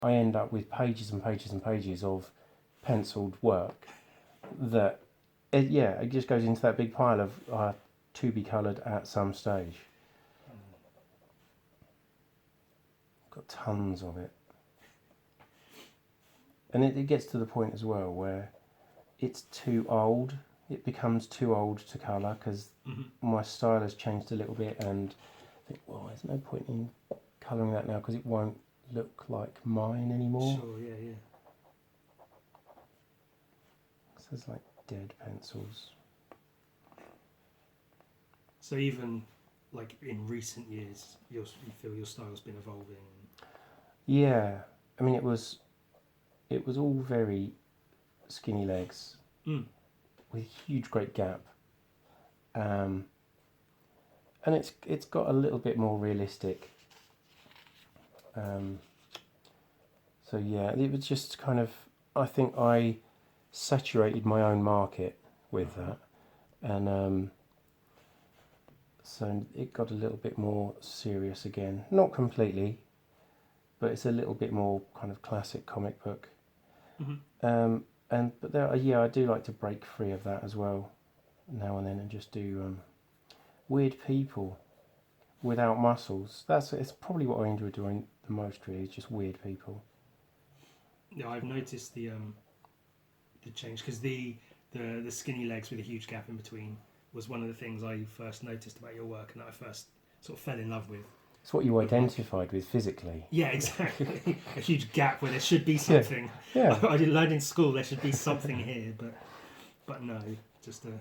I end up with pages and pages and pages of penciled work that, it just goes into that big pile of to be coloured at some stage. Got tons of it. And it gets to the point as well where it's too old. It becomes too old to colour because my style has changed a little bit, and I think, well, there's no point in colouring that now because it won't look like mine anymore. Sure, yeah. So there's like dead pencils. So even like in recent years, you feel your style's been evolving? Yeah, I mean it was all very skinny legs with a huge great gap, and it's got a little bit more realistic. So yeah, it was just kind of, I think I saturated my own market with that, and so it got a little bit more serious again. Not completely, but it's a little bit more kind of classic comic book. But there, I do like to break free of that as well, now and then, and just do weird people without muscles. It's probably what I enjoy doing the most. Really, is just weird people. Yeah, I've noticed the change because the skinny legs with a huge gap in between was one of the things I first noticed about your work, and that I first sort of fell in love with. It's what you identified with physically. Yeah, exactly. A huge gap where there should be something. Yeah. I did learn in school there should be something here, but no, just a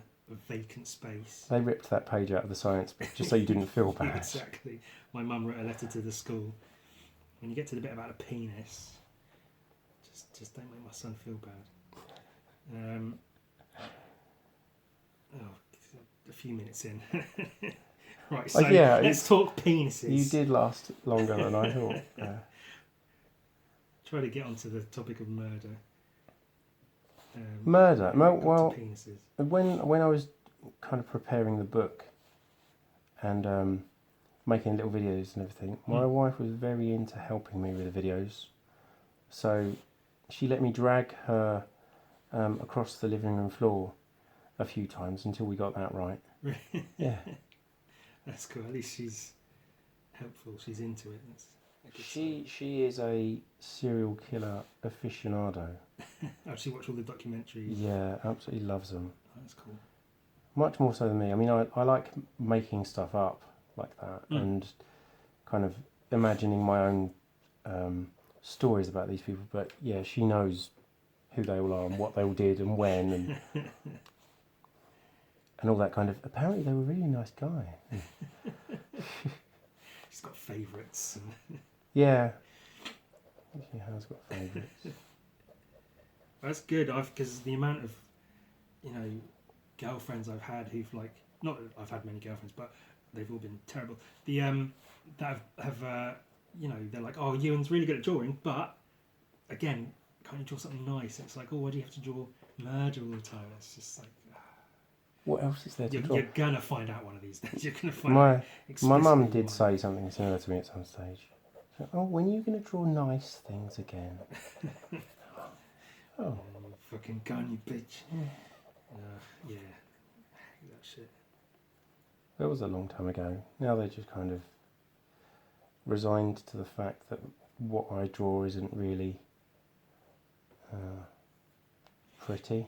vacant space. They ripped that page out of the science book just so you didn't feel bad. Yeah, exactly. My mum wrote a letter to the school. When you get to the bit about a penis, just don't make my son feel bad. A few minutes in. Right, so let's talk penises. You did last longer than I thought. Try to get onto the topic of murder. Murder? Well, penises. When I was kind of preparing the book and making little videos and everything, my wife was very into helping me with the videos. So she let me drag her across the living room floor a few times until we got that right. Yeah. That's cool. At least she's helpful. She's into it. She is a serial killer aficionado. Actually, watch all the documentaries. Yeah, absolutely loves them. Oh, that's cool. Much more so than me. I mean, I like making stuff up like that and kind of imagining my own stories about these people. But yeah, she knows who they all are and what they all did and when and all that kind of. Apparently, they were a really nice guy. She's got favourites. Yeah, she has got favourites. That's good. Because the amount of, girlfriends I've had who've not that I've had many girlfriends, but they've all been terrible. The that have they're like, oh, Ewan's really good at drawing, but again, can't you draw something nice? And it's like, oh, why do you have to draw murder all the time? It's just like. What else is there to draw? You're gonna find out one of these days. You're gonna find my mum did say something similar to me at some stage. So, oh, when are you going to draw nice things again? Oh, fucking gun, you bitch. Yeah, that shit. That was a long time ago. Now they're just kind of resigned to the fact that what I draw isn't really pretty.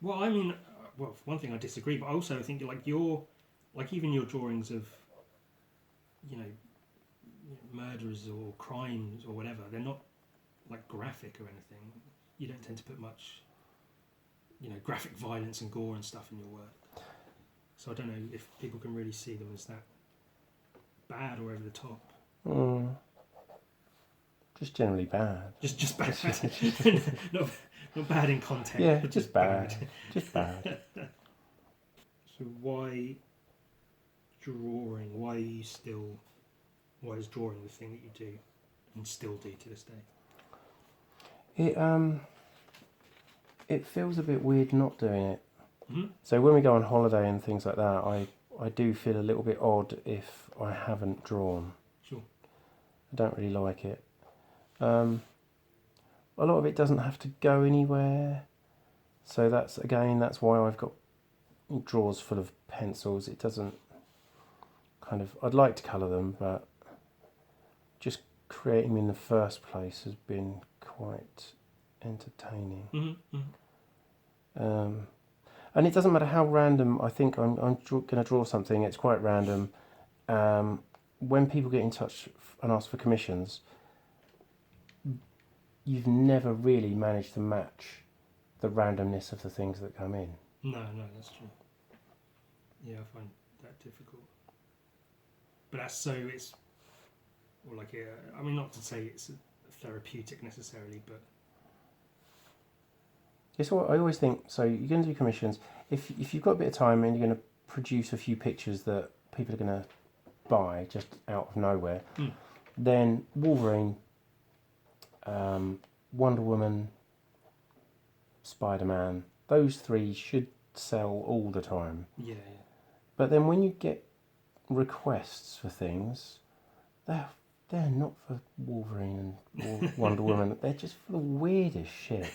Well, I mean, for one thing I disagree, but I also think even your drawings of, murderers or crimes or whatever, they're not like graphic or anything. You don't tend to put much, graphic violence and gore and stuff in your work. So I don't know if people can really see them as that bad or over the top. Just generally bad. Just bad. not bad in content. Yeah, but just bad. Just bad. So why drawing? Why is drawing the thing that you do and still do to this day? It feels a bit weird not doing it. So when we go on holiday and things like that, I do feel a little bit odd if I haven't drawn. Sure. I don't really like it. a lot of it doesn't have to go anywhere. So that's why I've got drawers full of pencils. It doesn't I'd like to colour them, but just creating them in the first place has been quite entertaining. Mm-hmm. And it doesn't matter how random. I think I'm going to draw something. It's quite random. When people get in touch and ask for commissions, you've never really managed to match the randomness of the things that come in. No, that's true. Yeah, I find that difficult. But it's, or like, I mean, not to say it's therapeutic necessarily, but It's what I always think. So you're going to do commissions. If you've got a bit of time and you're going to produce a few pictures that people are going to buy just out of nowhere, then Wolverine, Wonder Woman, Spider-Man, those three should sell all the time. Yeah. But then when you get requests for things, they're not for Wolverine and Wonder Woman. They're just for the weirdest shit.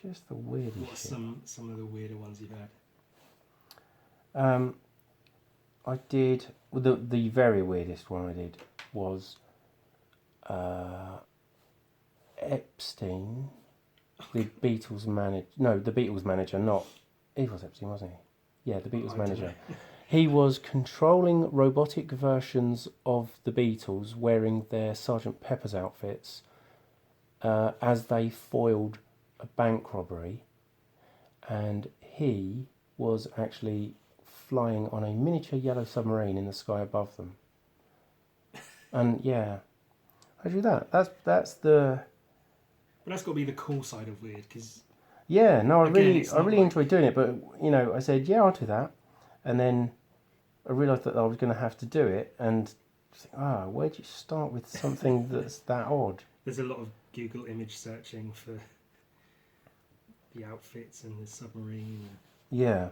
Just the weirdest shit. What's some of the weirder ones you've had? I did the very weirdest one I did was Epstein, the Beatles manager. No, the Beatles manager. Not he was Epstein, wasn't he? Yeah, the Beatles manager. He was controlling robotic versions of the Beatles wearing their Sgt. Pepper's outfits as they foiled a bank robbery, and he was actually flying on a miniature yellow submarine in the sky above them. And yeah, I do that. That's the. But that's got to be the cool side of weird, because Yeah, no, I really like... enjoyed doing it, but I said yeah, I'll do that, and then I realised that I was going to have to do it, and where'd you start with something that's that odd? There's a lot of Google image searching for the outfits and the submarine. Yeah,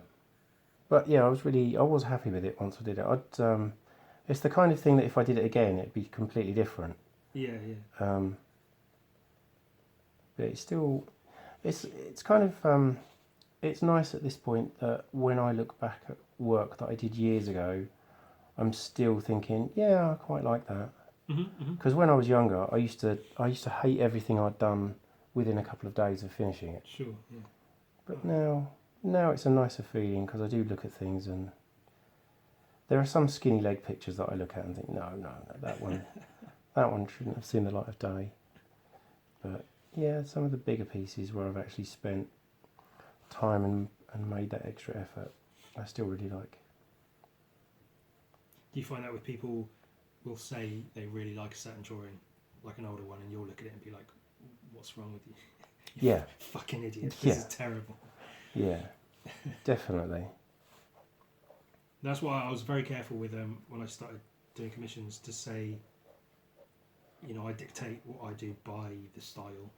but yeah, I was happy with it once I did it. It's the kind of thing that if I did it again, it'd be completely different. Yeah. But it's still, it's kind of, it's nice at this point that when I look back at work that I did years ago, I'm still thinking, yeah, I quite like that. Because when I was younger, I used to hate everything I'd done within a couple of days of finishing it. Sure, yeah. But now it's a nicer feeling because I do look at things, and there are some skinny leg pictures that I look at and think, no, that one shouldn't have seen the light of day. But yeah, some of the bigger pieces where I've actually spent time and made that extra effort, I still really like. Do you find that with people will say they really like a certain drawing, like an older one, and you'll look at it and be like, what's wrong with you? Yeah. Fucking idiot. This is terrible. Yeah, definitely. That's why I was very careful with when I started doing commissions to say, I dictate what I do by the style.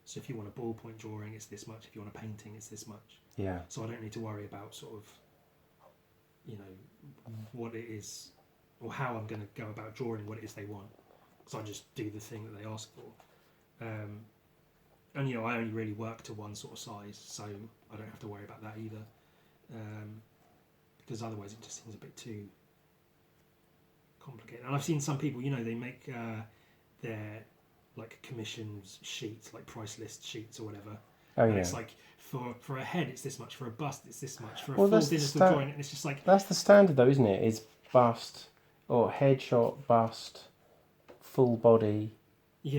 So if you want a ballpoint drawing, it's this much. If you want a painting, it's this much. Yeah. So I don't need to worry about sort of, what it is or how I'm going to go about drawing what it is they want. So I just do the thing that they ask for. And I only really work to one sort of size, so I don't have to worry about that either. Because otherwise it just seems a bit too complicated. And I've seen some people, they make their like commissions sheets, like price list sheets or whatever. Oh, and yeah. it's like for a head it's this much, for a bust it's this much, for a Well, full digital drawing, and it's just like that's the standard though, isn't it? Is bust or headshot, bust, full body,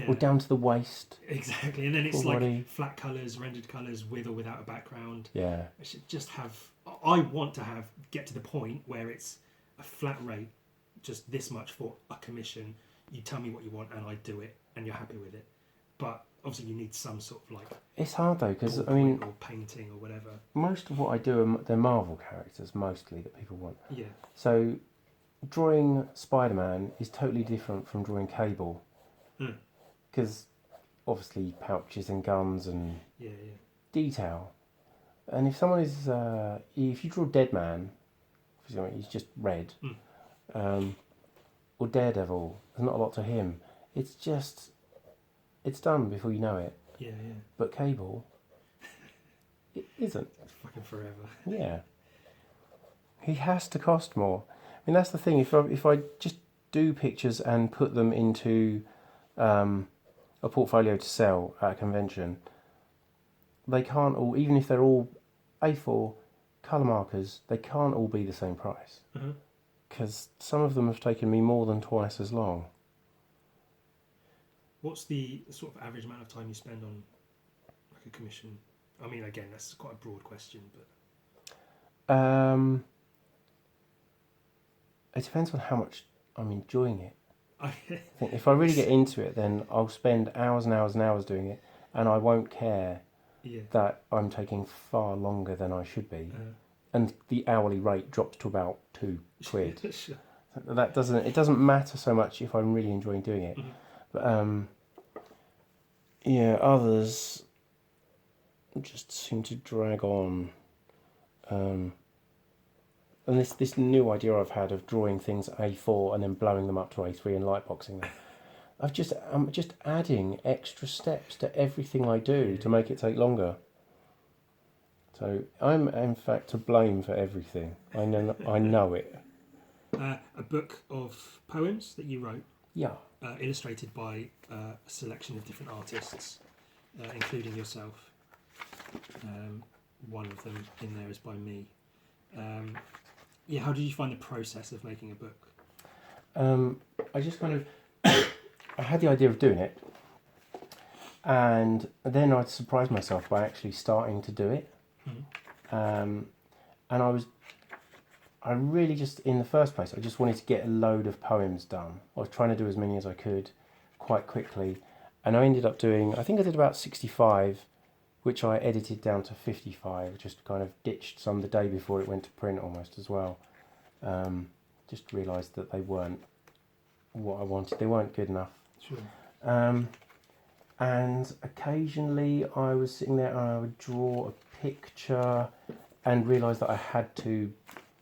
or down to the waist. Exactly, and then it's full like body. flat colours, rendered colours, with or without a background. Yeah. It should just have. I want to get to the point where it's a flat rate, just this much for a commission. You tell me what you want and I do it, and you're happy with it. But obviously you need some sort of like. It's hard though, because or painting or whatever. Most of what I do they're Marvel characters mostly that people want. Yeah. So drawing Spider-Man is totally different from drawing Cable, because obviously pouches and guns and detail. And if someone is, if you draw Dead Man, he's just red, or Daredevil, there's not a lot to him. It's just it's done before you know it. Yeah, yeah. But cable, it isn't. It's fucking forever. Yeah. He has to cost more. I mean, that's the thing. If I just do pictures and put them into a portfolio to sell at a convention, they can't all, even if they're all A4 colour markers, they can't all be the same price. Because some of them have taken me more than twice as long. What's the sort of average amount of time you spend on like a commission? I mean, again, that's quite a broad question, but It depends on how much I'm enjoying it. I think if I really get into it, then I'll spend hours and hours and hours doing it, and I won't care that I'm taking far longer than I should be, and the hourly rate drops to about £2. Sure. It doesn't matter so much if I'm really enjoying doing it. But yeah, others just seem to drag on. And this new idea I've had of drawing things A4 and then blowing them up to A3 and lightboxing them, I'm just adding extra steps to everything I do to make it take longer. So I'm in fact to blame for everything. I know it. A book of poems that you wrote. Yeah. Illustrated by a selection of different artists, including yourself. One of them in there is by me. How did you find the process of making a book? I just kind of I had the idea of doing it, and then I'd surprise myself by actually starting to do it. And I really just, in the first place, I just wanted to get a load of poems done. I was trying to do as many as I could quite quickly, and I ended up doing, I think I did about 65, which I edited down to 55, just kind of ditched some the day before it went to print almost as well. Just realised that they weren't what I wanted, they weren't good enough. Sure. And occasionally I was sitting there and I would draw a picture and realise that I had to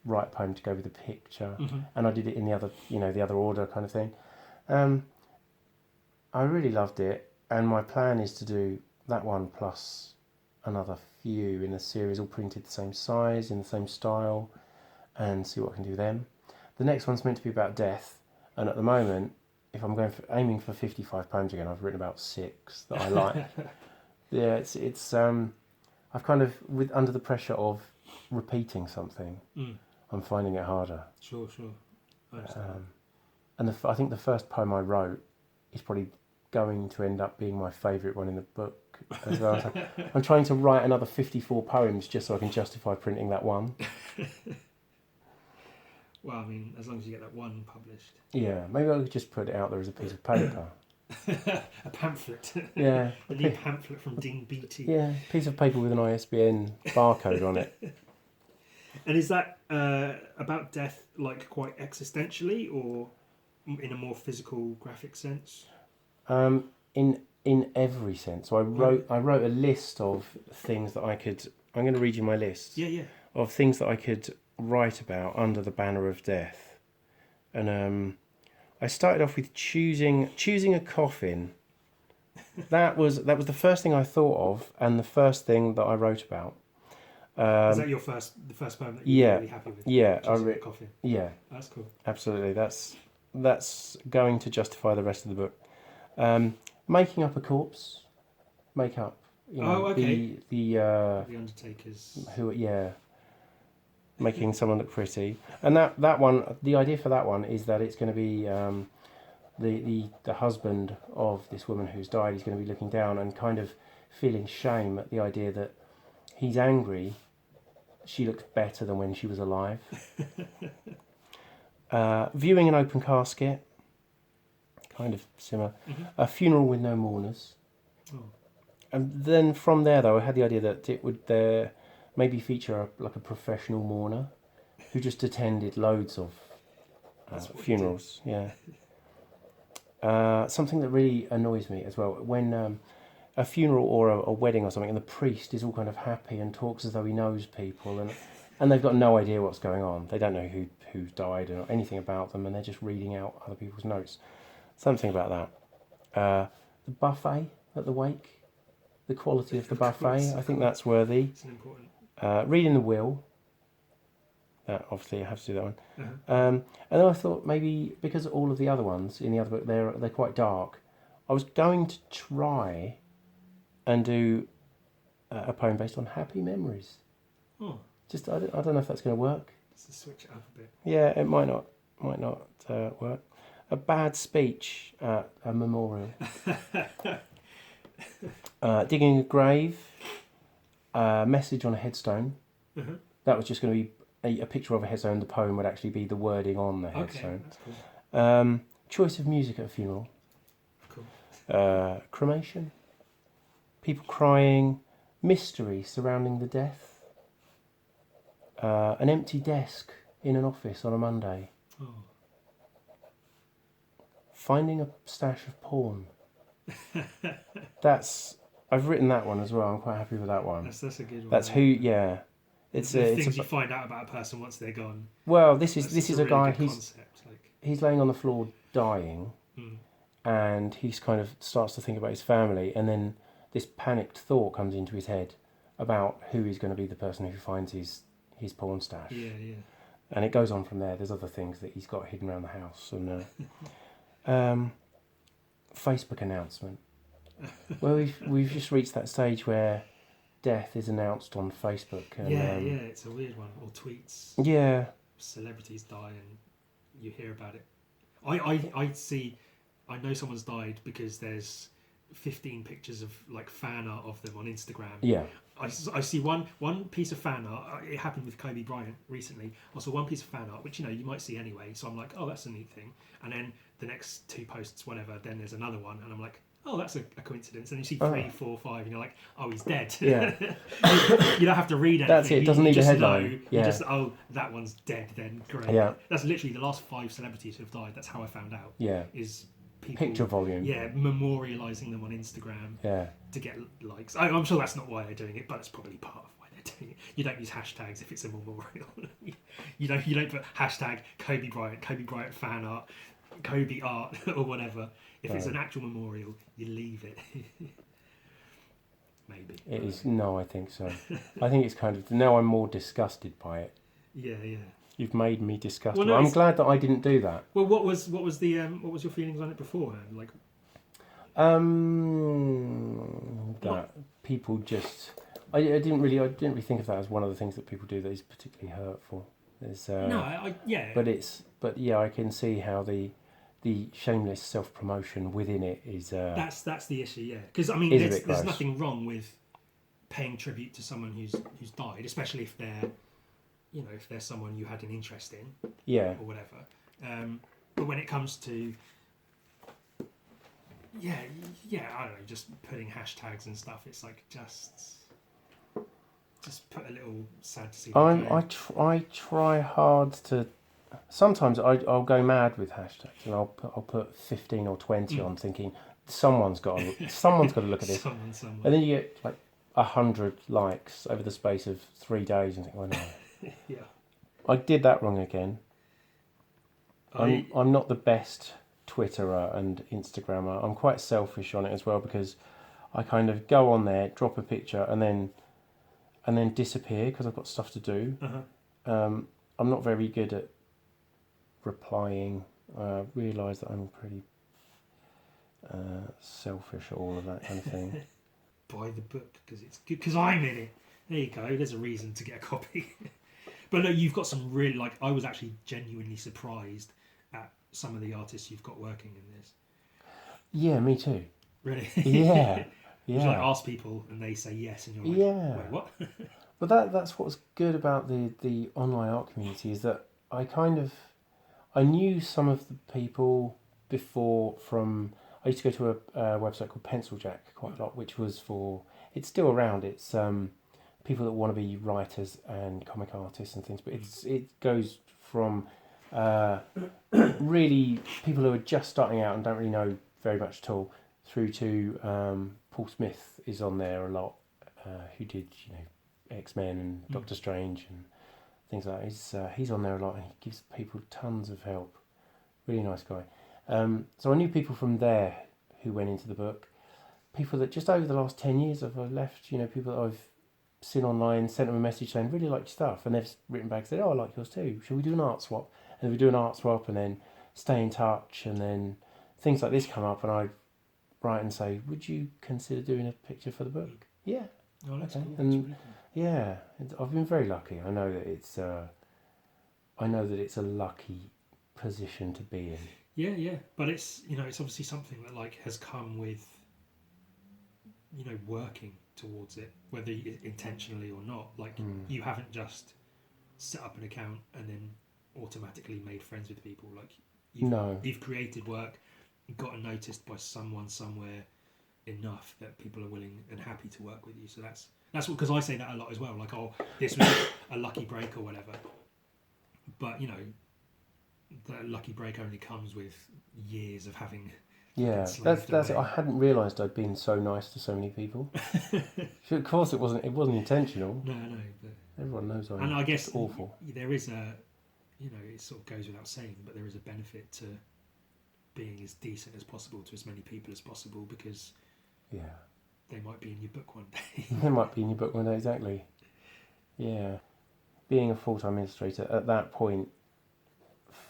write a poem to go with the picture, and I did it in the other order kind of thing. I really loved it, and my plan is to do that one plus another few in a series, all printed the same size, in the same style, and see what I can do with them. The next one's meant to be about death, and at the moment, if I'm aiming for 55 poems again, I've written about 6 that I like. Yeah, it's I've kind of, under the pressure of repeating something, I'm finding it harder. Sure. And I think the first poem I wrote is probably going to end up being my favourite one in the book as well. So I'm trying to write another 54 poems just so I can justify printing that one. Well, I mean, as long as you get that one published. Yeah, maybe I could just put it out there as a piece of paper. A pamphlet. Yeah. A new pamphlet from Dean Beattie. Yeah, a piece of paper with an ISBN barcode on it. And is that about death, like quite existentially, or in a more physical, graphic sense? In every sense. So I wrote a list of things that I could. I'm going to read you my list. Yeah. Of things that I could write about under the banner of death, and I started off with choosing a coffin. That was the first thing I thought of, and the first thing that I wrote about. Is that the first poem that you're really happy with? Yeah, choosing a coffin. Yeah, that's cool. Absolutely, that's going to justify the rest of the book. Making up a corpse, makeup. Okay. The Undertakers. Making someone look pretty, and that one. The idea for that one is that it's going to be the husband of this woman who's died. He's going to be looking down and kind of feeling shame at the idea that he's angry. She looks better than when she was alive. Viewing an open casket, kind of similar. A funeral with no mourners. Oh. And then from there, though, I had the idea that it would maybe feature a professional mourner who just attended loads of funerals. Yeah. Something that really annoys me as well, when a funeral or a wedding or something, and the priest is all kind of happy and talks as though he knows people, and they've got no idea what's going on. They don't know who's died or anything about them, and they're just reading out other people's notes. Something about that. the buffet at the wake, the quality of the Of buffet. course, I of think course. that's worthy. It's an important. Reading the will. Obviously, I have to do that one. Uh-huh. And then I thought maybe because all of the other ones in the other book they're quite dark, I was going to try and do a poem based on happy memories. Oh, Just I don't know if that's going to work. just to switch it up a bit. Yeah, it might not work. A bad speech at a memorial. Digging a grave. A message on a headstone. Uh-huh. That was just going to be a picture of a headstone. The poem would actually be the wording on the headstone. Okay, that's cool. Choice of music at a funeral. Cool. Cremation. People crying. Mystery surrounding the death. An empty desk in an office on a Monday. Oh. Finding a stash of porn. I've written that one as well. I'm quite happy with that one. That's a good one. That's who. Yeah, it's things you find out about a person once they're gone. Well, this is That's a really guy. good concept, He's laying on the floor dying, and he's kind of starts to think about his family, and then this panicked thought comes into his head about who is going to be the person who finds his porn stash. Yeah, yeah. And it goes on from there. There's other things that he's got hidden around the house, and Facebook announcement. Well, we've just reached that stage where death is announced on Facebook. And, yeah, it's a weird one. Or tweets. Yeah. Celebrities die and you hear about it. I know someone's died because there's 15 pictures of like fan art of them on Instagram. Yeah. I see one piece of fan art. It happened with Kobe Bryant recently. I saw one piece of fan art, which you might see anyway. So I'm like, oh, that's a neat thing. And then the next 2 posts, whatever. Then there's another one, and I'm like, oh, that's a coincidence. And you see 3, 4, 5, and you're like, oh, he's dead. Yeah. You don't have to read anything. That's it. It doesn't need a headline. Know, yeah. You just that one's dead. Then great. Yeah. That's literally the last 5 celebrities who have died. That's how I found out. Yeah. Is people, picture volume. Yeah, memorialising them on Instagram. Yeah. To get likes. I'm sure that's not why they're doing it, but it's probably part of why they're doing it. You don't use hashtags if it's a memorial. you don't put hashtag Kobe Bryant fan art, Kobe art or whatever. If it's an actual memorial, you leave it. Maybe. It is. No, I think so. I think it's kind of now I'm more disgusted by it. Yeah. You've made me disgusted. Well, no, I'm glad that I didn't do that. Well, what was your feelings on it beforehand? Like, that people just. I didn't really think of that as one of the things that people do that is particularly hurtful. Yeah. But I can see how the shameless self-promotion within it is. That's the issue, yeah. Because I mean, there's nothing wrong with paying tribute to someone who's died, especially if they're, if they're someone you had an interest in, yeah, or whatever. But when it comes to, I don't know, just putting hashtags and stuff, it's like just put a little sad to see. I try hard to. Sometimes I'll go mad with hashtags and I'll put 15 or 20 on, thinking someone's got to look at this. Someone. And then you get like 100 likes over the space of 3 days and think, well, no. Yeah. I did that wrong again. I'm not the best Twitterer and Instagrammer. I'm quite selfish on it as well because I kind of go on there, drop a picture, and then disappear because I've got stuff to do. Uh-huh. I'm not very good at replying. I realise that I'm pretty selfish at all of that kind of thing. Buy the book because it's good because I'm in it. There you go. There's a reason to get a copy. But no, you've got some really I was actually genuinely surprised at some of the artists you've got working in this. Yeah, me too. Really? Yeah. You ask people and they say yes, and you're like, wait, what? But that's what's good about the online art community is that I knew some of the people before from. I used to go to a website called Pencil Jack quite a lot, which was it's still around. It's people that want to be writers and comic artists and things, but it goes from really people who are just starting out and don't really know very much at all, through to Paul Smith is on there a lot, who did X-Men and Doctor Strange and things like that. He's on there a lot and he gives people tons of help. Really nice guy. So I knew people from there who went into the book. people that just over the last 10 years have left, people that I've seen online, sent them a message saying, really like your stuff. And they've written back and said, oh, I like yours too. Shall we do an art swap? And we do an art swap and then stay in touch. And then things like this come up and I write and say, would you consider doing a picture for the book? Yeah. Oh, that's Okay. cool. And That's really cool. yeah, I've been very lucky. I know that it's a lucky position to be in. Yeah. But it's it's obviously something that like has come with working towards it, whether intentionally or not. Like you haven't just set up an account and then automatically made friends with people. Like you've created work, gotten noticed by someone somewhere enough that people are willing and happy to work with you. So that's what, because I say that a lot as well. Like, oh, this was a lucky break or whatever. But that lucky break only comes with years of having. Yeah, that's it. I hadn't realised I'd been so nice to so many people. Of course, it wasn't intentional. No, but everyone knows and I guess awful. There is a, it sort of goes without saying, but there is a benefit to being as decent as possible to as many people as possible, because they might be in your book one day. They might be in your book one day, exactly. Yeah, being a full-time illustrator at that point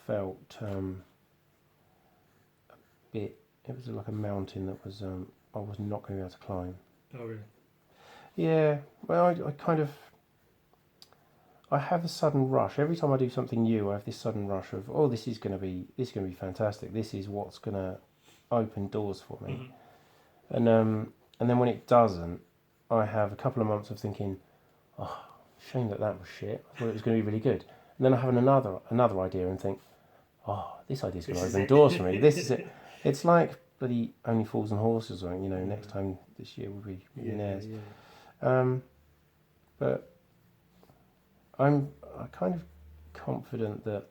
felt a bit. It was like a mountain that was I was not going to be able to climb. Oh really? Yeah. Well, I have a sudden rush every time I do something new. I have this sudden rush of, oh, this is going to be fantastic. This is what's going to open doors for me. Mm-hmm. And then when it doesn't, I have a couple of months of thinking, oh, shame that was shit. I thought it was going to be really good. And then I have another idea and think, oh, this idea's going to open doors for me. This is it. It's like bloody Only Fools and Horses, or next time this year will be millionaires. Yeah. But I'm kind of confident that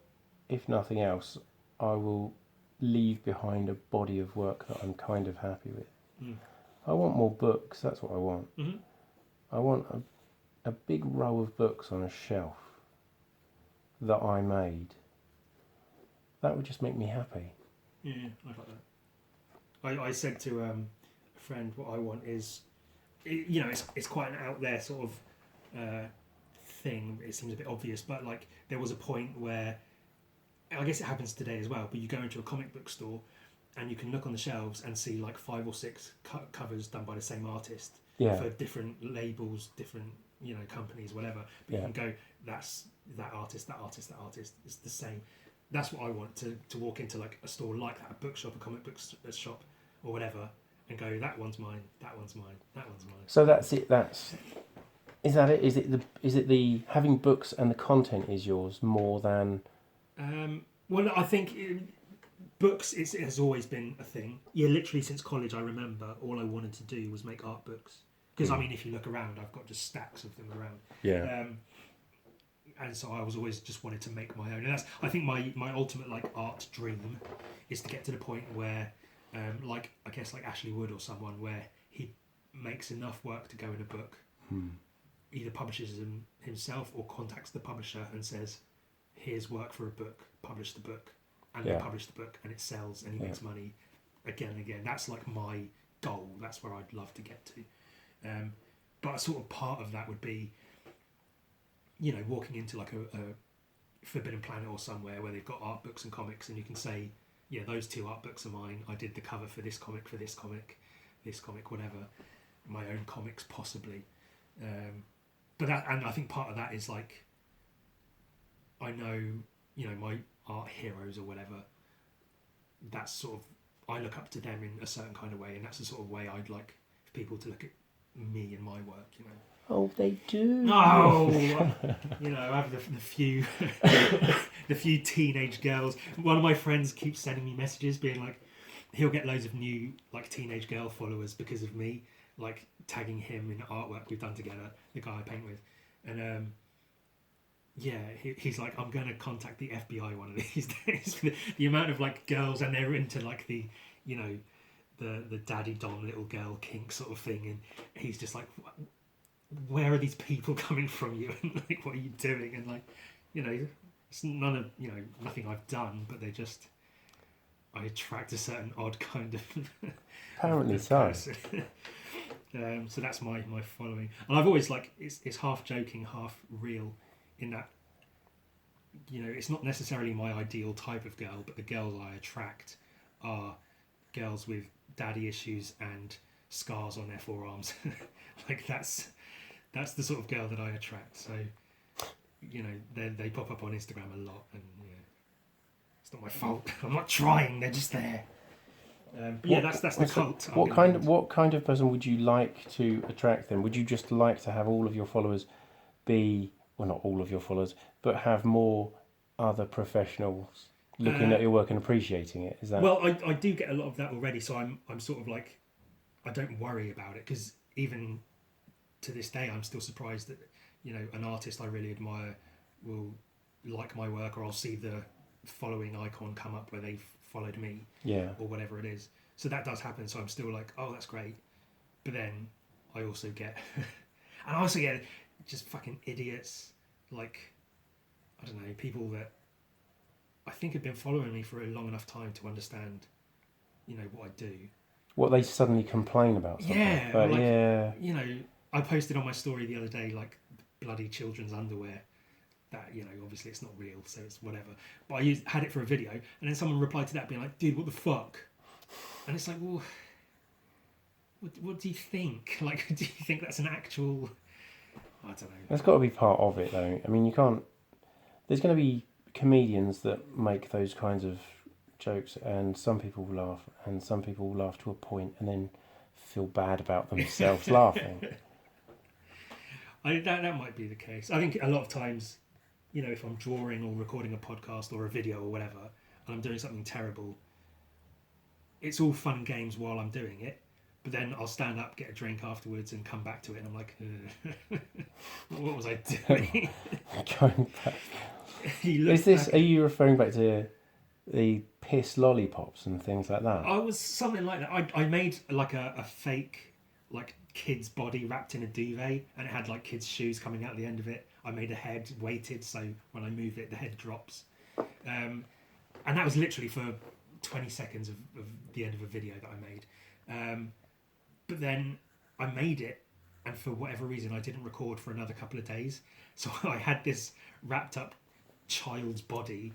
if nothing else, I will leave behind a body of work that I'm kind of happy with. Mm. I want more books. That's what I want. Mm-hmm. I want a big row of books on a shelf that I made. That would just make me happy. Yeah, I like that. I said to a friend, what I want is, it's quite an out there sort of thing. It seems a bit obvious, but like there was a point where, I guess it happens today as well, but you go into a comic book store and you can look on the shelves and see like 5 or 6 covers done by the same artist for different labels, different companies, whatever. But you can go, that's that artist, it's the same. That's what I want, to walk into like a store like that, a bookshop, a comic book shop or whatever, and go, that one's mine, that one's mine, that one's mine. So that's it. Is that it? Is it the having books and the content is yours more than? Well, I think books it has always been a thing. Yeah, literally since college, I remember all I wanted to do was make art books. Because I mean, if you look around, I've got just stacks of them around. Yeah. And so I was always just wanted to make my own. And that's, I think, my ultimate like art dream is to get to the point where, like I guess like Ashley Wood or someone, where he makes enough work to go in a book. Either publishes them himself or contacts the publisher and says, here's work for a book, publish the book. And they publish the book and it sells and he makes money again and again. That's like my goal. That's where I'd love to get to. But a sort of part of that would be, walking into like a Forbidden Planet or somewhere where they've got art books and comics, and you can say, yeah, those 2 art books are mine. I did the cover for this comic, whatever. My own comics possibly. But that, and I think part of that is like, I know, my art heroes or whatever, that's sort of, I look up to them in a certain kind of way, and that's the sort of way I'd like people to look at me and my work, Oh, they do. No, I have the few, the few teenage girls. One of my friends keeps sending me messages, being like, he'll get loads of new like teenage girl followers because of me, like tagging him in artwork we've done together, the guy I paint with, and he's like, I'm going to contact the FBI one of these days. The amount of like girls, and they're into like the, the daddy dom little girl kink sort of thing, and he's just like, where are these people coming from you, and like, what are you doing? And like, it's none of, nothing I've done, but they just, I attract a certain odd kind of Apparently of so. person. So that's my following, and I've always like it's half joking, half real, in that, you know, it's not necessarily my ideal type of girl, but the girls I attract are girls with daddy issues and scars on their forearms. Like that's the sort of girl that I attract. So, you know, they pop up on Instagram a lot, and yeah, it's not my fault. I'm not trying. They're just there. But yeah, that's the cult. What kind of person would you like to attract then? Would you just like to have all of your followers be, well, not all of your followers, but have more other professionals looking at your work and appreciating it? Is that? Well, I do get a lot of that already, so I'm sort of like, I don't worry about it, because even to this day I'm still surprised that, you know, an artist I really admire will like my work, or I'll see the following icon come up where they've followed me, Yeah. or whatever it is. So that does happen, so I'm still like, oh, that's great. But then I also get and I also get just fucking idiots, like, I don't know, people that I think have been following me for a long enough time to understand, you know, what I do. What, they suddenly complain about something? Yeah, but like, yeah. you know, I posted on my story the other day, like, bloody children's underwear. That, you know, obviously it's not real, so it's whatever. But I had it for a video, and then someone replied to that being like, dude, what the fuck? And it's like, well, what do you think? Like, do you think that's an actual... I don't know. That's got to be part of it, though. I mean, you can't... There's going to be comedians that make those kinds of jokes, and some people will laugh, and some people will laugh to a point and then feel bad about themselves laughing. That might be the case. I think a lot of times, you know, if I'm drawing or recording a podcast or a video or whatever, and I'm doing something terrible, it's all fun and games while I'm doing it. But then I'll stand up, get a drink afterwards, and come back to it, and I'm like, what was I doing? Going back. Are you referring back to the piss lollipops and things like that? I was something like that. I made like a fake, like, kid's body wrapped in a duvet, and it had like kids' shoes coming out the end of it. I made a head weighted, so when I move it, the head drops. And that was literally for 20 seconds of the end of a video that I made. But then I made it, and for whatever reason I didn't record for another couple of days. So I had this wrapped up child's body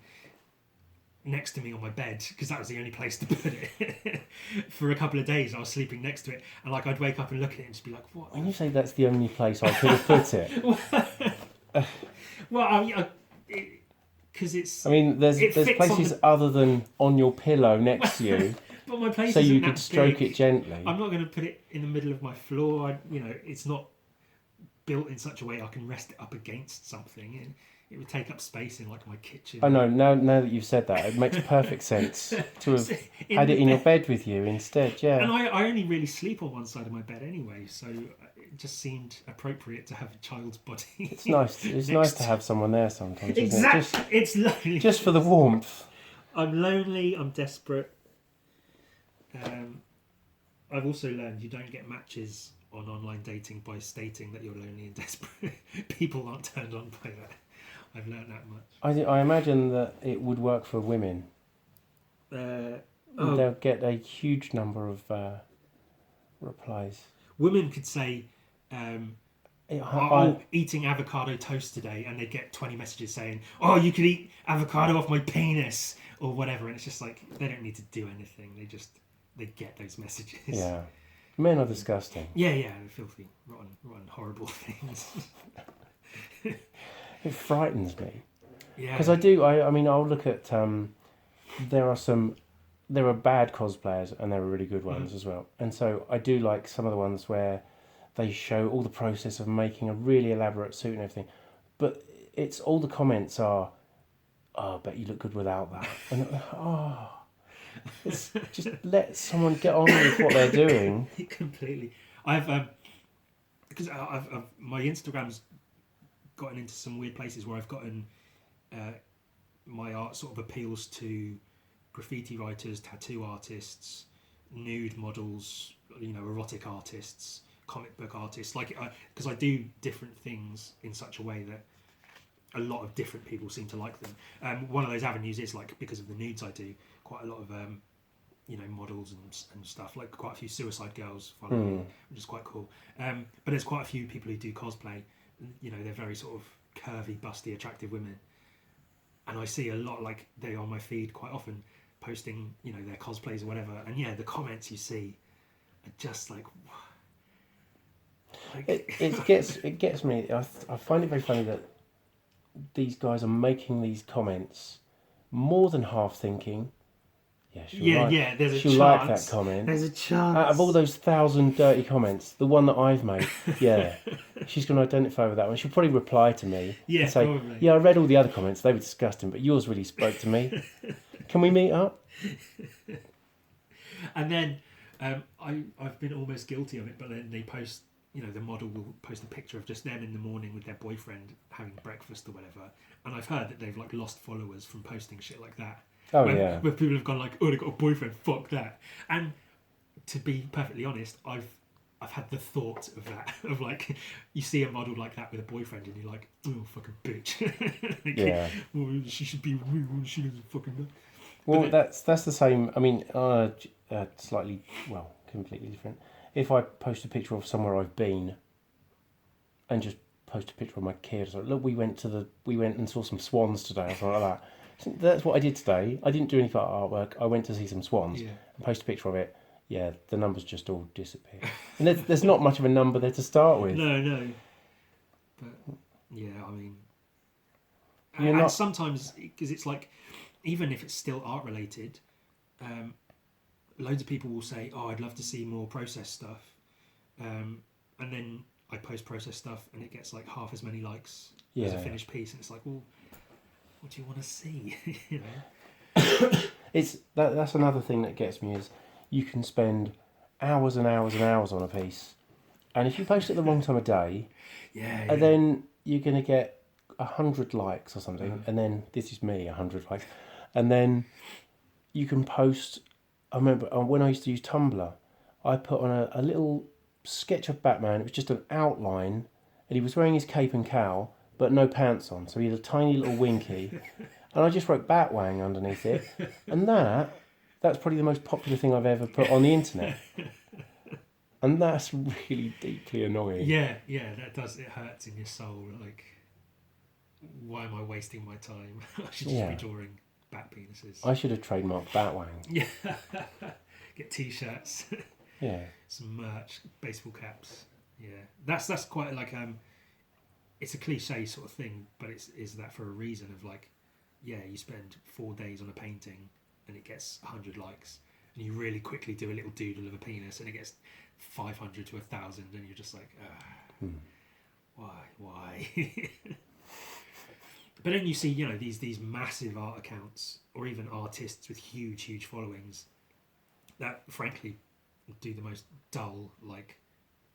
next to me on my bed, because that was the only place to put it. For a couple of days I was sleeping next to it, and like I'd wake up and look at it and just be like, what? When you say that's the only place I could have put it. Well, because it's... I mean, there's places other than on your pillow next to you. But my place so isn't you that could stroke big. it gently. I'm not going to put it in the middle of my floor. It's not built in such a way I can rest it up against something, and it would take up space in like my kitchen. I know. Now that you've said that, it makes perfect sense to have had it in your bed with you instead. Yeah. And I only really sleep on one side of my bed anyway, so it just seemed appropriate to have a child's body. It's nice. It's nice to have someone there sometimes. Exactly. It's lonely. Just for the warmth. I'm lonely. I'm desperate. I've also learned you don't get matches on online dating by stating that you're lonely and desperate. People aren't turned on by that. I've learned that much. I imagine that it would work for women. They'll get a huge number of replies. Women could say, eating avocado toast today, and they'd get 20 messages saying, oh, you could eat avocado off my penis, or whatever. And it's just like, they don't need to do anything. They get those messages. Yeah. Men are disgusting. Yeah, they're filthy, rotten, horrible things. It frightens me. Yeah. Because I mean, I'll look at, there are bad cosplayers and there are really good ones as well. And so I do like some of the ones where they show all the process of making a really elaborate suit and everything. But it's all the comments are, oh, I bet you look good without that. And, it's just let someone get on with what they're doing. Completely. I've because I've my Instagram's gotten into some weird places where I've gotten my art sort of appeals to graffiti writers, tattoo artists, nude models, erotic artists, comic book artists. Like, because I do different things in such a way that a lot of different people seem to like them. One of those avenues is like because of the nudes I do. quite a lot of models and stuff. Like quite a few suicide girls follow me, which is quite cool. But there's quite a few people who do cosplay. They're very sort of curvy, busty, attractive women, and I see a lot, like, they're on my feed quite often posting their cosplays or whatever, and the comments you see are just like it gets me. I find it very funny that these guys are making these comments more than half thinking, there's a she'll chance. like that comment. There's a chance. Out of all those 1,000 dirty comments, the one that I've made, she's going to identify with that one. She'll probably reply to me and say, probably. yeah, I read all the other comments, they were disgusting, but yours really spoke to me. Can we meet up? And then I've been almost guilty of it, but then they post, the model will post a picture of just them in the morning with their boyfriend having breakfast or whatever, and I've heard that they've like lost followers from posting shit like that. Where people have gone like, oh, they've got a boyfriend, fuck that. And to be perfectly honest, I've had the thought of that, of like, you see a model like that with a boyfriend and you're like, oh, fucking bitch. Well, she should be real and she doesn't fucking know. Well, that's the same. I mean, slightly, completely different. If I post a picture of somewhere I've been and just post a picture of my kids, like, look, we went and saw some swans today, or something like that. So that's what I did today. I didn't do any artwork. I went to see some swans and post a picture of it. Yeah, the numbers just all disappear. And there's not much of a number there to start with. No. But, I mean... And sometimes, because it's like, even if it's still art related, loads of people will say, oh, I'd love to see more process stuff. And then I post process stuff and it gets like half as many likes as a finished piece. And it's like, well, what do you want to see? That's another thing that gets me is you can spend hours and hours and hours on a piece, and if you post it the wrong time of day, and then you're going to get 100 likes or something, and then this is me 100 likes, and then you can post. I remember when I used to use Tumblr, I put on a little sketch of Batman. It was just an outline, and he was wearing his cape and cowl, but no pants on, so he had a tiny little winky, and I just wrote Batwang underneath it, and that's probably the most popular thing I've ever put on the internet, and that's really deeply annoying. Yeah, that does. It hurts in your soul. Like, why am I wasting my time? I should just be drawing bat penises. I should have trademarked Batwang. Yeah, get t-shirts. Yeah, some merch, baseball caps. Yeah, that's quite like it's a cliche sort of thing, but is that for a reason of like, you spend 4 days on a painting and it gets 100 likes, and you really quickly do a little doodle of a penis and it gets 500 to 1,000, and you're just like, why? But then you see, these massive art accounts, or even artists with huge followings that frankly do the most dull, like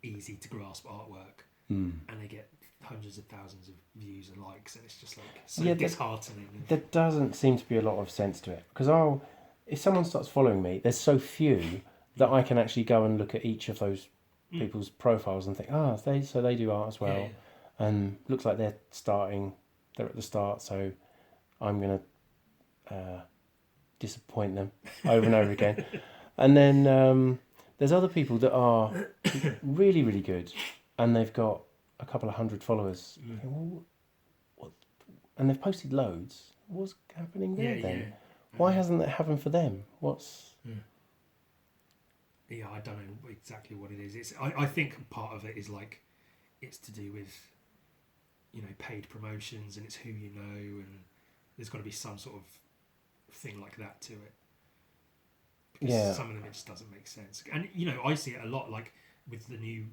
easy to grasp artwork, and they get hundreds of thousands of views and likes, and it's just like so disheartening. There doesn't seem to be a lot of sense to it, because if someone starts following me, there's so few that I can actually go and look at each of those people's profiles and think, they do art as well, and looks like they're at the start, so I'm gonna disappoint them over and over again. And then there's other people that are really, really good, and they've got a couple of hundred followers. What? And they've posted loads. What's happening there then? Yeah. Why hasn't that happened for them? What's... Yeah, I don't know exactly what it is. I think part of it is like, it's to do with, paid promotions, and it's who you know, and there's got to be some sort of thing like that to it. Because some of them, it just doesn't make sense. And, I see it a lot, like with the new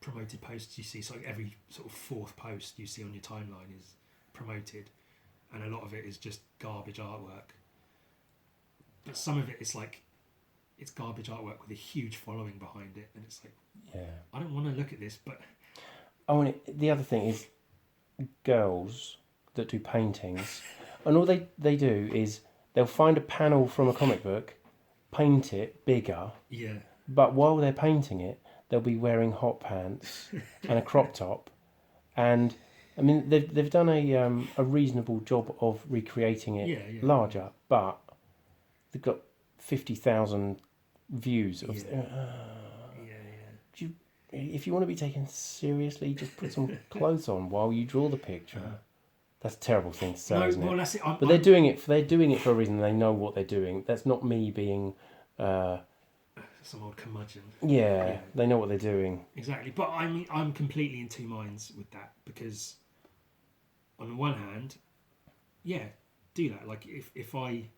promoted posts you see. So like every sort of fourth post you see on your timeline is promoted, and a lot of it is just garbage artwork. But some of it is like, it's garbage artwork with a huge following behind it, and it's like, I don't want to look at this, but... the other thing is girls that do paintings, and all they do is they'll find a panel from a comic book, paint it bigger, but while they're painting it, they'll be wearing hot pants and a crop top, and I mean they've done a reasonable job of recreating it larger, but they've got 50,000 views. Of, if you want to be taken seriously, just put some clothes on while you draw the picture. That's a terrible thing to say, isn't it? Well, that's it. But they're doing it for a reason. They know what they're doing. That's not me being some old curmudgeon. Yeah, they know what they're doing. Exactly. But I mean, I'm completely in two minds with that, because on the one hand, yeah, do that. Like if I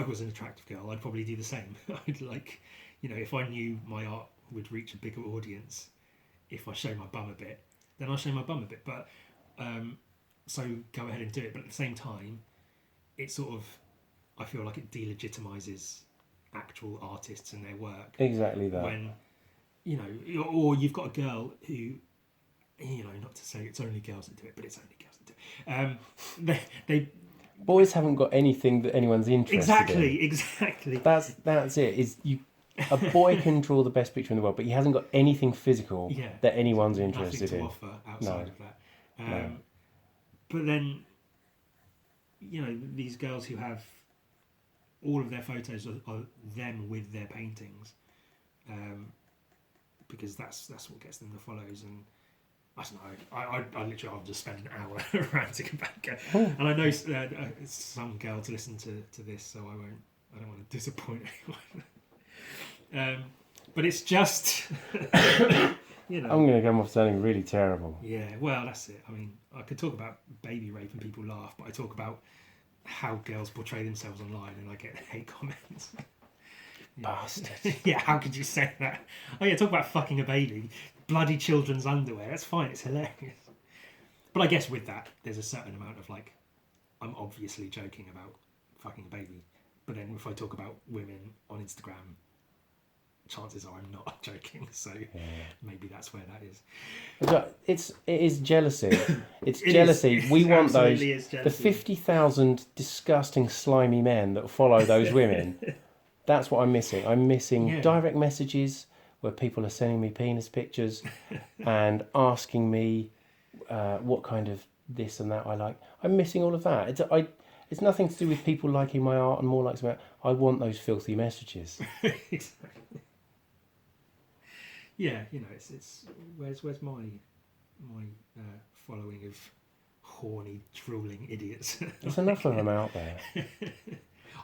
was an attractive girl, I'd probably do the same. I'd like, if I knew my art would reach a bigger audience, if I show my bum a bit, then I'll show my bum a bit. But so go ahead and do it. But at the same time, it sort of, I feel like it delegitimises actual artists and their work. Exactly that. When, or you've got a girl who, not to say it's only girls that do it, but it's only girls that do it. They boys haven't got anything that anyone's interested in. Exactly. That's it. A boy can draw the best picture in the world, but he hasn't got anything physical that anyone's interested in. Nothing to offer outside of that. But then, these girls who have all of their photos are them with their paintings, because that's what gets them the follows. And I don't know. I literally, I'll just spend an hour ranting about it. And I know some girls listen to this, so I don't want to disappoint anyone. But it's just, I'm going to come off sounding really terrible. Yeah, well, that's it. I mean, I could talk about baby rape and people laugh, but I talk about how girls portray themselves online and I get hate comments. Bastard. Yeah, how could you say that? Oh yeah, talk about fucking a baby. Bloody children's underwear. That's fine, it's hilarious. But I guess with that, there's a certain amount of like, I'm obviously joking about fucking a baby. But then if I talk about women on Instagram, chances are I'm not joking. So maybe that's where that is. It is jealousy. It's jealousy. We want those. The 50,000 disgusting, slimy men that follow those women. That's what I'm missing. I'm missing direct messages where people are sending me penis pictures and asking me what kind of this and that I like. I'm missing all of that. It's nothing to do with people liking my art and more like something. I want those filthy messages. Exactly. Yeah, it's where's my following of horny, drooling idiots? There's enough of them out there.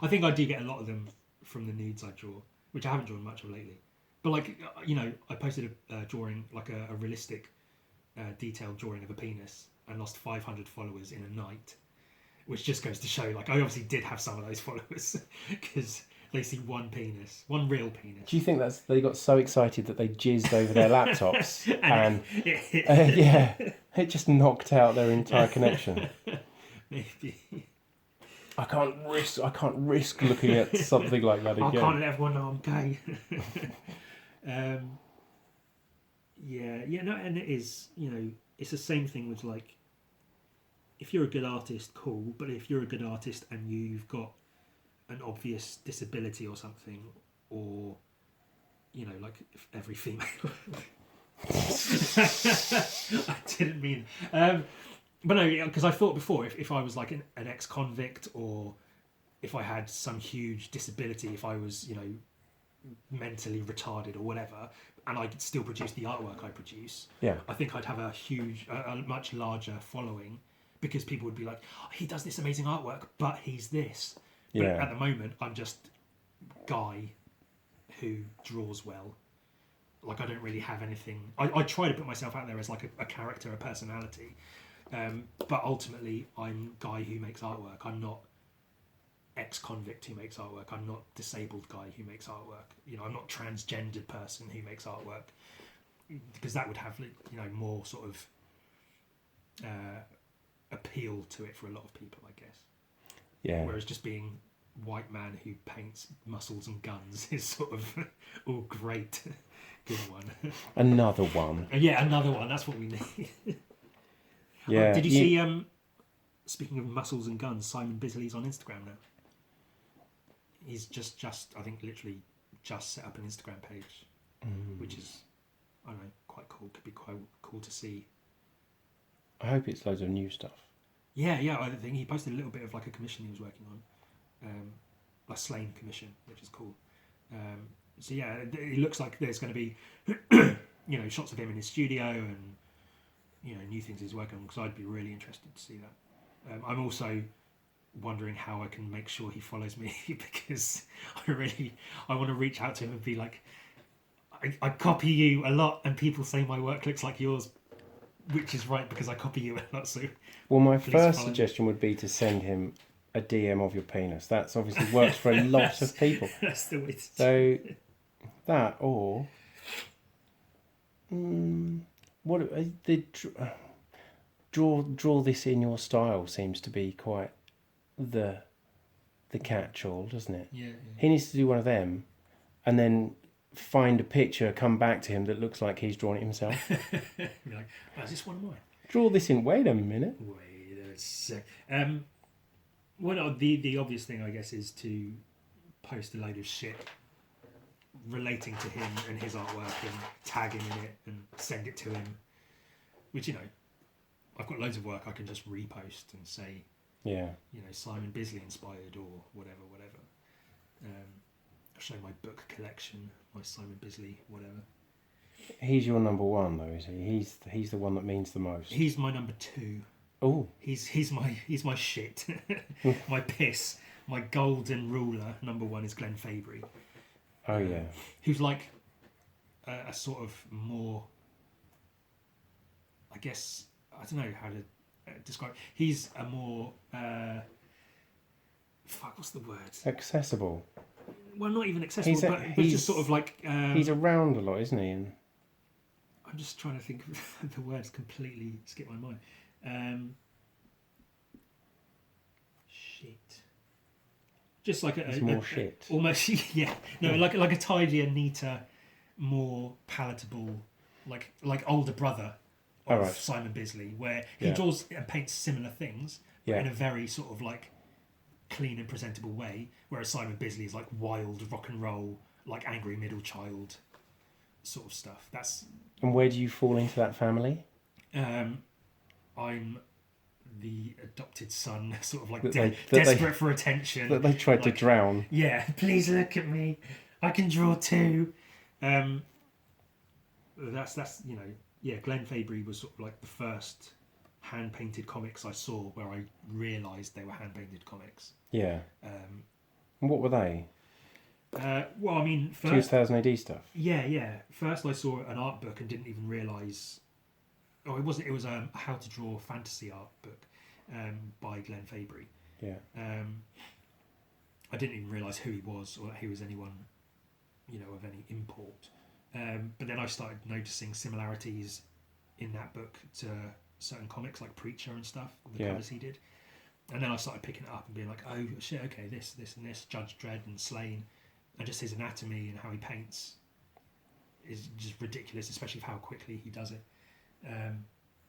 I think I do get a lot of them from the nudes I draw, which I haven't drawn much of lately. But like, I posted a drawing, like a realistic, detailed drawing of a penis, and lost 500 followers in a night, which just goes to show, like, I obviously did have some of those followers because they see one real penis. Do you think they got so excited that they jizzed over their laptops and it just knocked out their entire connection? Maybe. I can't risk looking at something like that again. I can't let everyone know I'm gay. And it is, it's the same thing with like, if you're a good artist, cool, but if you're a good artist and you've got an obvious disability or something, or like if every female I didn't mean but no, because I thought before, if I was like an ex-convict, or if I had some huge disability, if I was mentally retarded or whatever, and I could still produce the artwork I produce, I think I'd have a much larger following, because people would be like, oh, he does this amazing artwork, but he's this. But at the moment, I'm just guy who draws well. Like, I don't really have anything. I try to put myself out there as like a character, a personality. But ultimately, I'm guy who makes artwork. I'm not ex-convict who makes artwork. I'm not disabled guy who makes artwork. I'm not transgendered person who makes artwork. Because that would have, more sort of appeal to it for a lot of people, I guess. Yeah. Whereas just being white man who paints muscles and guns is sort of great. Good one. Another one. Another one. That's what we need. Yeah. Did you see? Speaking of muscles and guns, Simon Bisley's on Instagram now. He's just I think literally just set up an Instagram page, which is, I don't know, quite cool. Could be quite cool to see. I hope it's loads of new stuff. Yeah. I think he posted a little bit of like a commission he was working on. a Slane commission, which is cool. So yeah, it looks like there's going to be shots of him in his studio and new things he's working on. Because I'd be really interested to see that. I'm also wondering how I can make sure he follows me because I want to reach out to him and be like, I copy you a lot and people say my work looks like yours, which is right because I copy you a lot. So well, my first suggestion would be to send him a DM of your penis. That's obviously works for a lot of people. That's the way to so that or what the draw this in your style seems to be quite the catch-all, doesn't it? Yeah. He needs to do one of them and then find a picture, come back to him that looks like he's drawn it himself. Be like, oh, is this one of mine? Draw this in. Wait a minute. Wait a sec. Well, the obvious thing, I guess, is to post a load of shit relating to him and his artwork and tag him in it and send it to him. Which, I've got loads of work I can just repost and say, yeah, Simon Bisley inspired or whatever. I'll show my book collection, my Simon Bisley, whatever. He's your number one, though, is he? He's the one that means the most. He's my number two. Oh, he's my shit, my piss, my golden ruler. Number one is Glenn Fabry. Oh yeah. Who's like a sort of more, I guess, I don't know how to describe. He's a more what's the word? Accessible. Well, not even accessible, but just sort of like he's around a lot, isn't he? And I'm just trying to think of the words. Completely skip my mind. Shit. Just like more shit. Almost, yeah. No, like a tidier, neater, more palatable, like older brother of Simon Bisley, where he draws and paints similar things, but in a very sort of like clean and presentable way. Whereas Simon Bisley is like wild rock and roll, like angry middle child sort of stuff. And where do you fall into that family? I'm the adopted son, sort of like desperate for attention. That they tried to drown. Yeah, please look at me. I can draw too. That's Glenn Fabry was sort of like the first hand painted comics I saw where I realised they were hand painted comics. Yeah. And what were they? Well, I mean, first 2000 AD stuff. Yeah. First, I saw an art book and didn't even realise. Oh, it wasn't. It was a how to draw fantasy art book by Glenn Fabry. Yeah. I didn't even realise who he was or that he was anyone, of any import. But then I started noticing similarities in that book to certain comics like Preacher and stuff, the covers he did. And then I started picking it up and being like, oh shit, okay, this and this, Judge Dredd and Slane, and just his anatomy and how he paints is just ridiculous, especially for how quickly he does it.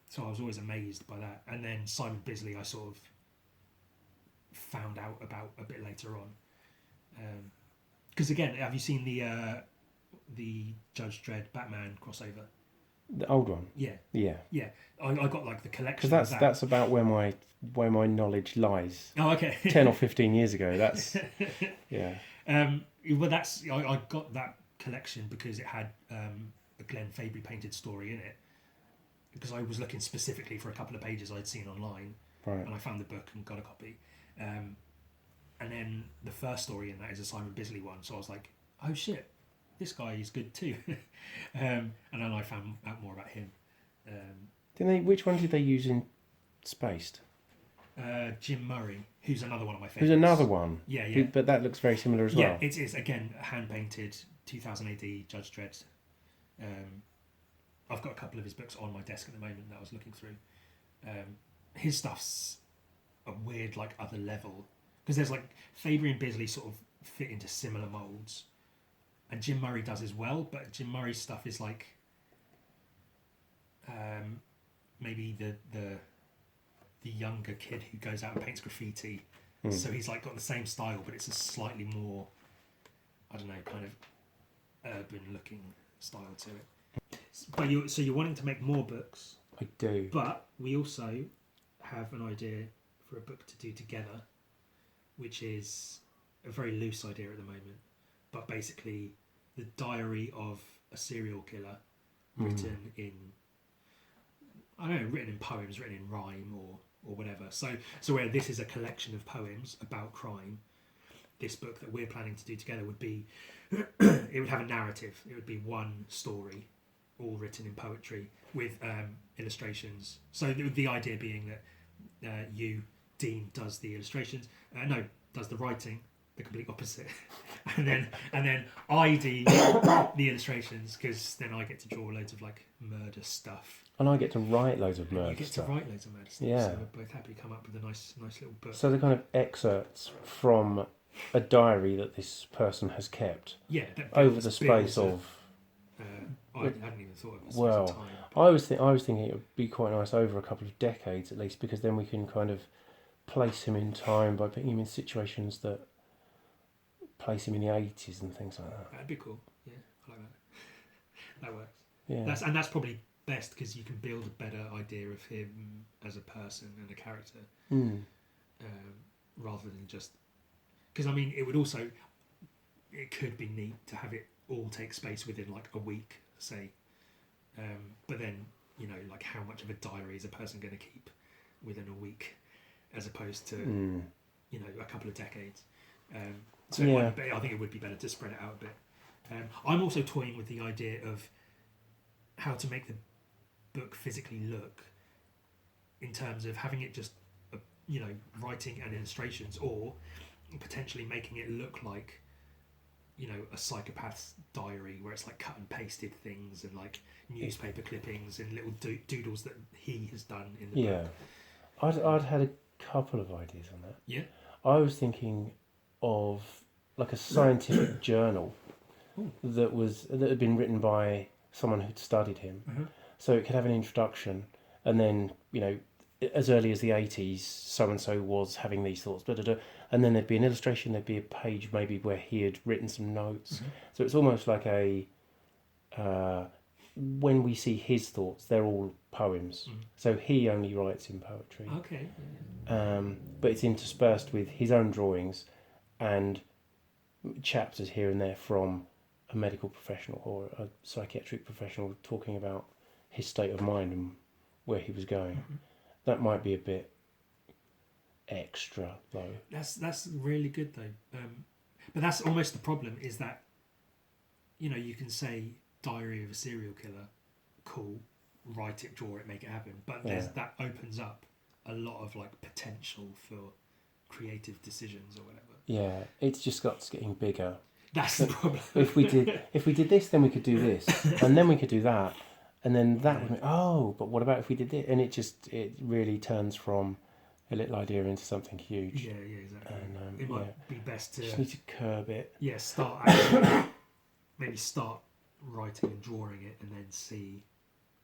So I was always amazed by that. And then Simon Bisley I sort of found out about a bit later on. Because again, have you seen the Judge Dredd Batman crossover? The old one? Yeah. I got like the collection. Because that's about where my knowledge lies. Oh, okay. 10 or 15 years ago. That's yeah. Well, I got that collection because it had a Glenn Fabry painted story in it. Because I was looking specifically for a couple of pages I'd seen online, right. And I found the book and got a copy. And then the first story in that is a Simon Bisley one, so I was like, oh shit, this guy is good too. And then I found out more about him. Which one did they use in Spaced? Jim Murray, who's another one of my Who's favourites. another one? Yeah. But that looks very similar as well. Yeah, it is, again, hand-painted, 2000 AD, Judge Dredd. I've got a couple of his books on my desk at the moment that I was looking through. His stuff's a weird, like, other level. Because there's, like, Fabry and Bisley sort of fit into similar moulds. And Jim Murray does as well, but Jim Murray's stuff is, like, maybe the younger kid who goes out and paints graffiti. So he's, like, got the same style, but it's a slightly more, I don't know, kind of urban-looking style to it. But you're wanting to make more books. I do. But we also have an idea for a book to do together, which is a very loose idea at the moment, but basically the diary of a serial killer written in, I don't know, written in poems, written in rhyme or whatever. So where this is a collection of poems about crime, this book that we're planning to do together would be, it would have a narrative. It would be one story, all written in poetry with illustrations. So the idea being that Dean, does the illustrations. Does the writing, the complete opposite, and then I do the illustrations, because then I get to draw loads of like murder stuff. And I get to write loads of murder You get stuff. to write loads of murder stuff. Yeah. So we're both happy to come up with a nice little book. So they're kind of excerpts from a diary that this person has kept. Yeah. Over the space of. I hadn't even thought of it. Well, time. I was thinking it would be quite nice over a couple of decades at least, because then we can kind of place him in time by putting him in situations that place him in the 80s and things like that. That'd be cool. Yeah, I like that. That works. Yeah. That's probably best, because you can build a better idea of him as a person and a character, rather than just, because I mean, it could be neat to have it all take space within like a week, say, but then like how much of a diary is a person going to keep within a week, as opposed to a couple of decades. I think it would be better to spread it out a bit. I'm also toying with the idea of how to make the book physically look, in terms of having it just writing and illustrations, or potentially making it look like a psychopath's diary, where it's like cut and pasted things and like newspaper clippings and little doodles that he has done in the book. I'd had a couple of ideas on that. Yeah. I was thinking of like a scientific journal that had been written by someone who'd studied him. Mm-hmm. So it could have an introduction, and then as early as the 80s, so and so was having these thoughts, and then there'd be an illustration. There'd be a page maybe where he had written some notes. Mm-hmm. So it's almost like when we see his thoughts, they're all poems. Mm-hmm. So he only writes in poetry. Okay. But it's interspersed with his own drawings and chapters here and there from a medical professional or a psychiatric professional talking about his state of mind and where he was going. Mm-hmm. That might be a bit extra, though. That's really good, though. But that's almost the problem, is that you can say diary of a serial killer, cool, write it, draw it, make it happen, but that opens up a lot of like potential for creative decisions or whatever. Yeah, it's just got getting bigger. That's the problem. if we did this, then we could do this, and then we could do that, and then that would be, but what about if we did this? And it really turns from a little idea into something huge. Yeah, exactly. And it might be best to just need to curb it. Yeah, start writing and drawing it, and then see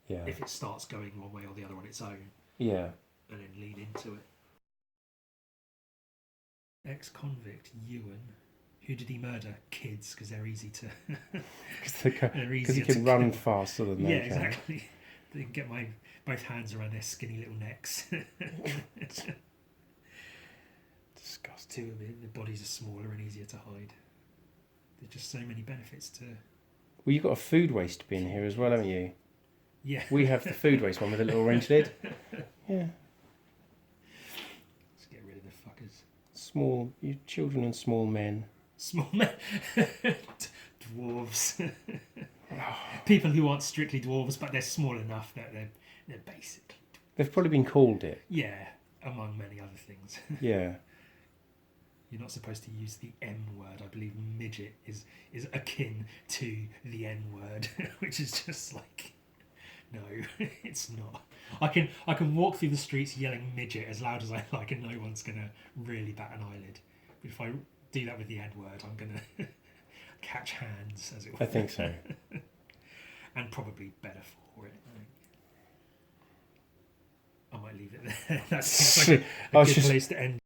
if it starts going one way or the other on its own. Yeah. And then lean into it. Ex-convict Ewan. Who did he murder? Kids, because they're easy to. Because you can run faster than they can. Yeah, exactly. They can get both hands around their skinny little necks. Disgusting. Two of them, their bodies are smaller and easier to hide. There's just so many benefits to. Well, you've got a food waste bin here as well, haven't you? Yeah. We have the food waste one with a little orange lid. Yeah. Let's get rid of the fuckers. Small children and small men. Small men. Dwarves. People who aren't strictly dwarves, but they're small enough that they're basically. They've probably been called it. Yeah, among many other things. Yeah. You're not supposed to use the M word. I believe midget is akin to the N word, which is just like, no, it's not. I can walk through the streets yelling midget as loud as I like, and no one's gonna really bat an eyelid. But if I do that with the N word, I'm gonna catch hands, as it were. I think so. And probably better for it. I might leave it there. That seems like a good place to end.